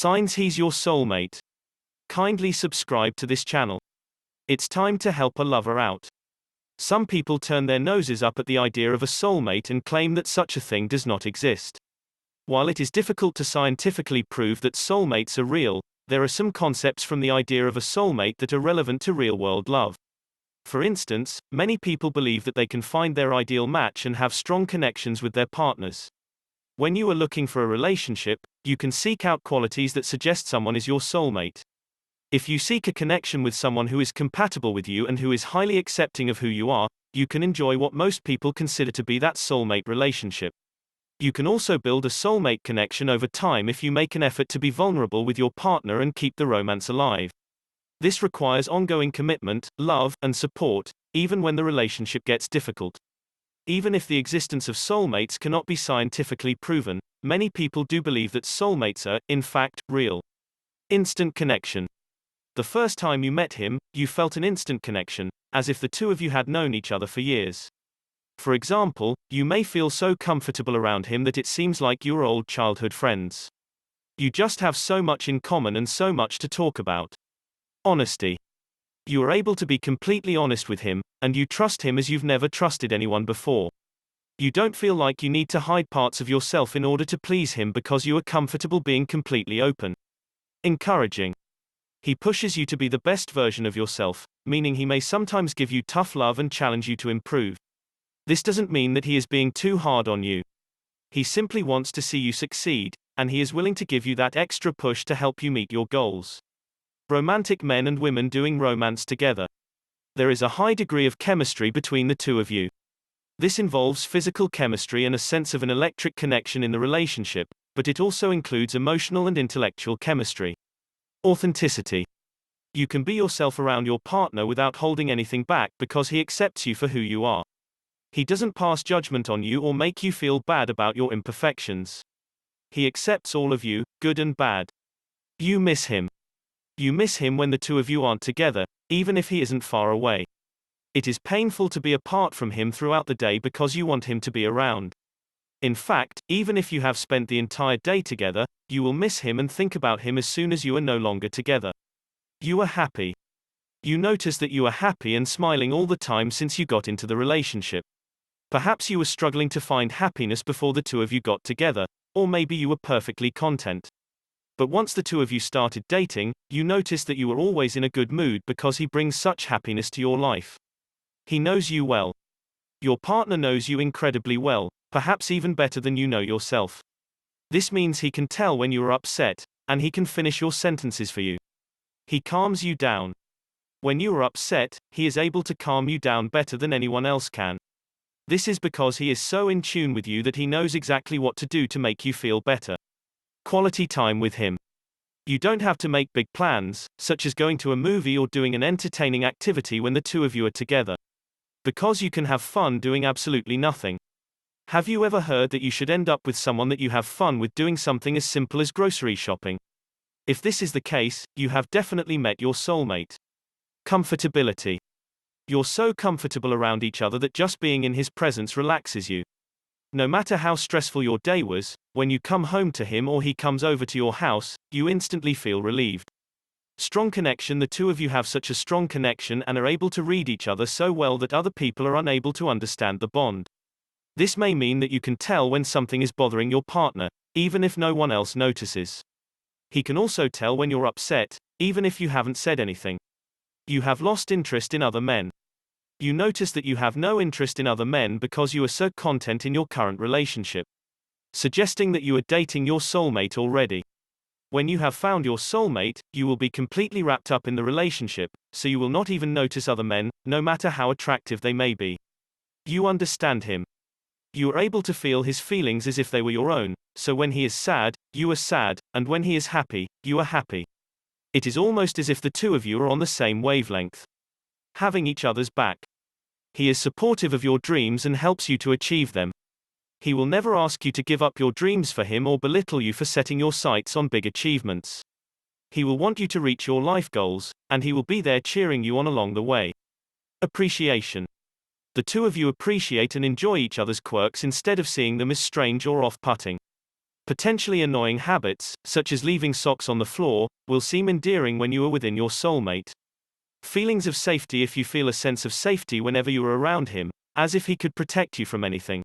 Signs he's your soulmate. Kindly subscribe to this channel. It's time to help a lover out. Some people turn their noses up at the idea of a soulmate and claim that such a thing does not exist. While it is difficult to scientifically prove that soulmates are real, there are some concepts from the idea of a soulmate that are relevant to real-world love. For instance, many people believe that they can find their ideal match and have strong connections with their partners. When you are looking for a relationship, you can seek out qualities that suggest someone is your soulmate. If you seek a connection with someone who is compatible with you and who is highly accepting of who you are, you can enjoy what most people consider to be that soulmate relationship. You can also build a soulmate connection over time if you make an effort to be vulnerable with your partner and keep the romance alive. This requires ongoing commitment, love, and support, even when the relationship gets difficult. Even if the existence of soulmates cannot be scientifically proven, many people do believe that soulmates are, in fact, real. Instant connection. The first time you met him, you felt an instant connection, as if the two of you had known each other for years. For example, you may feel so comfortable around him that it seems like you are old childhood friends. You just have so much in common and so much to talk about. Honesty. You are able to be completely honest with him, and you trust him as you've never trusted anyone before. You don't feel like you need to hide parts of yourself in order to please him because you are comfortable being completely open. Encouraging. He pushes you to be the best version of yourself, meaning he may sometimes give you tough love and challenge you to improve. This doesn't mean that he is being too hard on you. He simply wants to see you succeed, and he is willing to give you that extra push to help you meet your goals. Romantic men and women doing romance together. There is a high degree of chemistry between the two of you. This involves physical chemistry and a sense of an electric connection in the relationship, but it also includes emotional and intellectual chemistry. Authenticity. You can be yourself around your partner without holding anything back because he accepts you for who you are. He doesn't pass judgment on you or make you feel bad about your imperfections. He accepts all of you, good and bad. You miss him. You miss him when the two of you aren't together, even if he isn't far away. It is painful to be apart from him throughout the day because you want him to be around. In fact, even if you have spent the entire day together, you will miss him and think about him as soon as you are no longer together. You are happy. You notice that you are happy and smiling all the time since you got into the relationship. Perhaps you were struggling to find happiness before the two of you got together, or maybe you were perfectly content. But once the two of you started dating, you noticed that you were always in a good mood because he brings such happiness to your life. He knows you well. Your partner knows you incredibly well, perhaps even better than you know yourself. This means he can tell when you are upset, and he can finish your sentences for you. He calms you down. When you are upset, he is able to calm you down better than anyone else can. This is because he is so in tune with you that he knows exactly what to do to make you feel better. Quality time with him. You don't have to make big plans, such as going to a movie or doing an entertaining activity when the two of you are together. Because you can have fun doing absolutely nothing. Have you ever heard that you should end up with someone that you have fun with doing something as simple as grocery shopping? If this is the case, you have definitely met your soulmate. Comfortability. You're so comfortable around each other that just being in his presence relaxes you. No matter how stressful your day was, when you come home to him or he comes over to your house, you instantly feel relieved. Strong connection. The two of you have such a strong connection and are able to read each other so well that other people are unable to understand the bond. This may mean that you can tell when something is bothering your partner, even if no one else notices. He can also tell when you're upset, even if you haven't said anything. You have lost interest in other men. You notice that you have no interest in other men because you are so content in your current relationship, suggesting that you are dating your soulmate already. When you have found your soulmate, you will be completely wrapped up in the relationship, so you will not even notice other men, no matter how attractive they may be. You understand him. You are able to feel his feelings as if they were your own, so when he is sad, you are sad, and when he is happy, you are happy. It is almost as if the two of you are on the same wavelength. Having each other's back. He is supportive of your dreams and helps you to achieve them. He will never ask you to give up your dreams for him or belittle you for setting your sights on big achievements. He will want you to reach your life goals, and he will be there cheering you on along the way. Appreciation. The two of you appreciate and enjoy each other's quirks instead of seeing them as strange or off-putting. Potentially annoying habits, such as leaving socks on the floor, will seem endearing when you are within your soulmate. Feelings of safety: if you feel a sense of safety whenever you are around him, as if he could protect you from anything.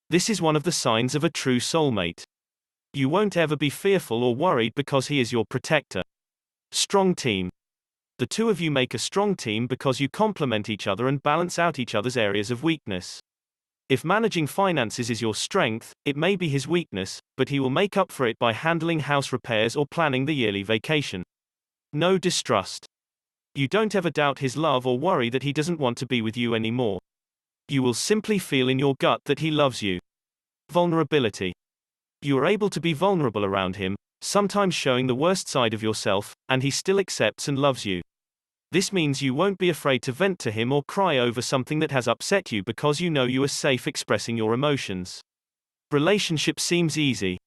This is one of the signs of a true soulmate. You won't ever be fearful or worried because he is your protector. Strong team. The two of you make a strong team because you complement each other and balance out each other's areas of weakness. If managing finances is your strength, it may be his weakness, but he will make up for it by handling house repairs or planning the yearly vacation. No distrust. You don't ever doubt his love or worry that he doesn't want to be with you anymore. You will simply feel in your gut that he loves you. Vulnerability. You are able to be vulnerable around him, sometimes showing the worst side of yourself, and he still accepts and loves you. This means you won't be afraid to vent to him or cry over something that has upset you because you know you are safe expressing your emotions. Relationship seems easy.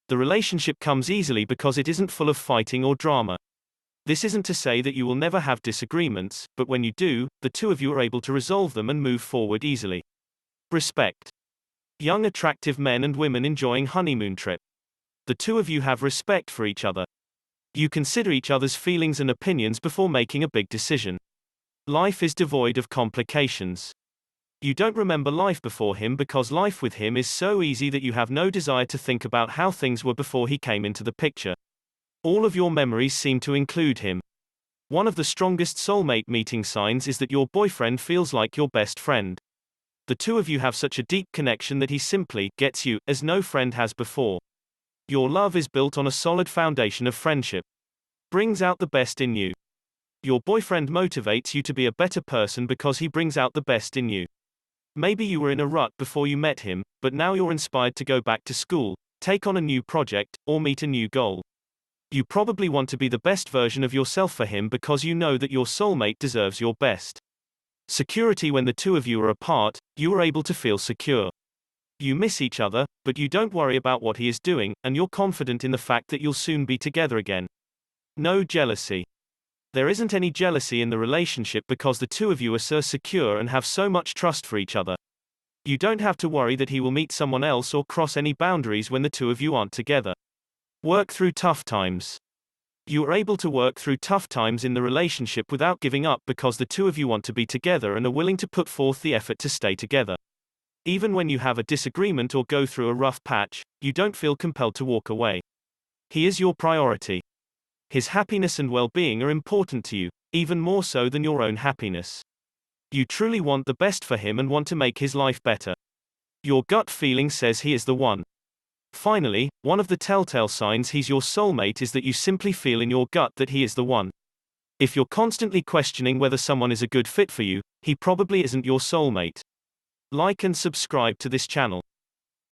The relationship comes easily because it isn't full of fighting or drama. This isn't to say that you will never have disagreements, but when you do, the two of you are able to resolve them and move forward easily. Respect. Young attractive men and women enjoying honeymoon trip. The two of you have respect for each other. You consider each other's feelings and opinions before making a big decision. Life is devoid of complications. You don't remember life before him because life with him is so easy that you have no desire to think about how things were before he came into the picture. All of your memories seem to include him. One of the strongest soulmate meeting signs is that your boyfriend feels like your best friend. The two of you have such a deep connection that he simply gets you, as no friend has before. Your love is built on a solid foundation of friendship. Brings out the best in you. Your boyfriend motivates you to be a better person because he brings out the best in you. Maybe you were in a rut before you met him, but now you're inspired to go back to school, take on a new project, or meet a new goal. You probably want to be the best version of yourself for him because you know that your soulmate deserves your best. Security. When the two of you are apart, you are able to feel secure. You miss each other, but you don't worry about what he is doing, and you're confident in the fact that you'll soon be together again. No jealousy. There isn't any jealousy in the relationship because the two of you are so secure and have so much trust for each other. You don't have to worry that he will meet someone else or cross any boundaries when the two of you aren't together. Work through tough times. You are able to work through tough times in the relationship without giving up because the two of you want to be together and are willing to put forth the effort to stay together. Even when you have a disagreement or go through a rough patch, you don't feel compelled to walk away. He is your priority. His happiness and well-being are important to you, even more so than your own happiness. You truly want the best for him and want to make his life better. Your gut feeling says he is the one. Finally, one of the telltale signs he's your soulmate is that you simply feel in your gut that he is the one. If you're constantly questioning whether someone is a good fit for you, he probably isn't your soulmate. Like and subscribe to this channel.